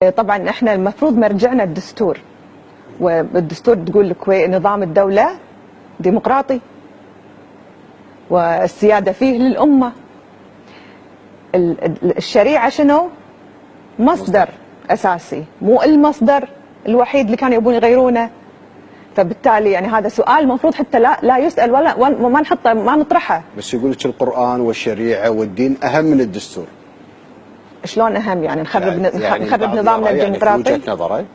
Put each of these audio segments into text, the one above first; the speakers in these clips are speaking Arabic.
طبعا احنا المفروض مرجعنا الدستور، والدستور تقول نظام الدولة ديمقراطي والسيادة فيه للأمة. الشريعة شنو؟ مصدر أساسي، مو المصدر الوحيد اللي كانوا يبون يغيرونه. فبالتالي يعني هذا سؤال المفروض حتى لا يسأل وما نحطه، ما نطرحه. بس يقول لك القرآن والشريعة والدين أهم من الدستور. شلون أهم؟ يعني نخرب نخرب نظامنا الديمقراطي؟ يعني في وجهة نظري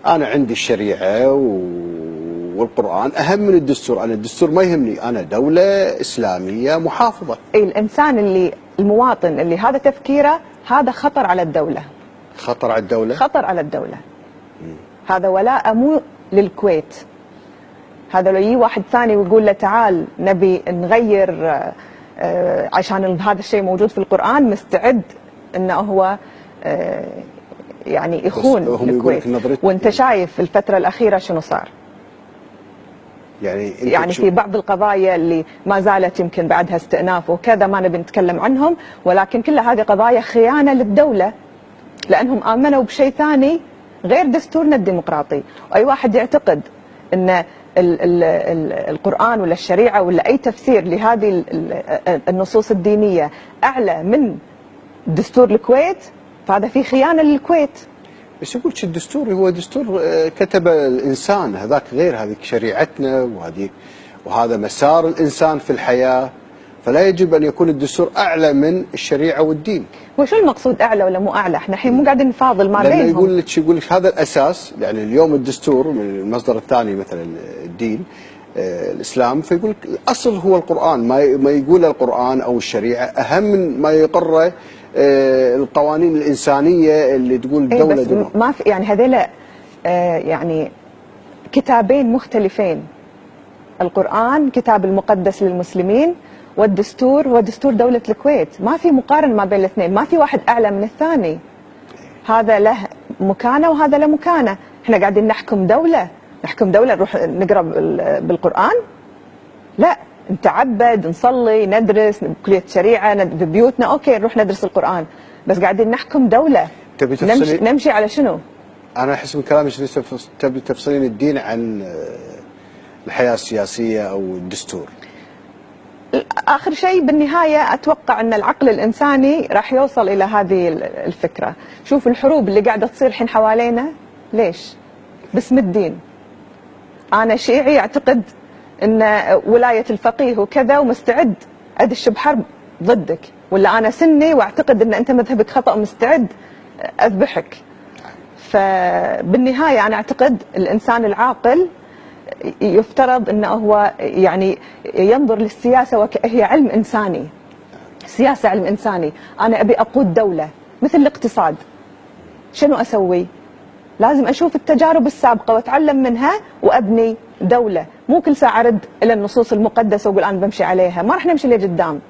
أنا عندي الشريعة والقرآن أهم من الدستور. أنا الدستور ما يهمني، أنا دولة إسلامية محافظة. الإنسان المواطن اللي هذا تفكيره هذا خطر على الدولة. خطر على الدولة؟ خطر على الدولة. هذا ولاء مو للكويت. هذا لو يجي واحد ثاني ويقول له تعال نبي نغير عشان هذا الشيء موجود في القرآن، مستعد انه هو يعني يخون الكويت. وانت شايف الفترة الأخيرة شنو صار. يعني في بعض القضايا اللي ما زالت يمكن بعدها استئناف وكذا ما نبي نتكلم عنهم، ولكن كلها هذه قضايا خيانة للدولة، لأنهم آمنوا بشيء ثاني غير دستورنا الديمقراطي. وأي واحد يعتقد أن القرآن ولا الشريعة ولا أي تفسير لهذه النصوص الدينية أعلى من دستور الكويت، فهذا في خيانة للكويت. بس يقول الدستور هو دستور كتب الإنسان، هذاك غير، هذيك شريعتنا وهذا مسار الإنسان في الحياة، فلا يجب أن يكون الدستور أعلى من الشريعة والدين. وشو المقصود أعلى ولا مو أعلى؟ احنا الحين مو قاعدين نفاضل ما بينهم. يقول لك هذا الأساس. يعني اليوم الدستور من المصدر الثاني مثلا الدين الإسلام، فيقول لك الأصل هو القرآن. ما يقول القرآن أو الشريعة أهم من ما يقره القوانين الإنسانية اللي تقول الدولة بس ما في يعني هذيلا يعني كتابين مختلفين. القرآن كتاب المقدس للمسلمين، والدستور هو دستور دولة الكويت. ما في مقارنة ما بين الاثنين، ما في واحد أعلى من الثاني. هذا له مكانة وهذا له مكانة. احنا قاعدين نحكم دولة نروح نقرأ بالقرآن؟ لا، نتعبد، نصلي، ندرس بكلية شريعة في بيوتنا، اوكي نروح ندرس القرآن، بس قاعدين نحكم دولة. نمشي على شنو؟ أنا أحس من كلامك تبي تفصلين الدين عن الحياة السياسية أو الدستور. آخر شيء بالنهاية أتوقع أن العقل الإنساني راح يوصل إلى هذه الفكرة. شوف الحروب اللي قاعدة تصير الحين حوالينا ليش؟ باسم الدين. أنا شيعي أعتقد أن ولاية الفقيه وكذا ومستعد أدش بحرب ضدك، ولا أنا سني وأعتقد أن أنت مذهبك خطأ ومستعد أذبحك. فبالنهاية أنا أعتقد الإنسان العاقل يفترض أنه هو يعني ينظر للسياسة وهي علم إنساني. السياسة علم إنساني. أنا أبي أقود دولة مثل الاقتصاد، شنو أسوي؟ لازم أشوف التجارب السابقة وأتعلم منها وأبني دولة. مو كل ساعة أرد إلى النصوص المقدسة وأقول أنا بمشي عليها، ما راح نمشي لقدام.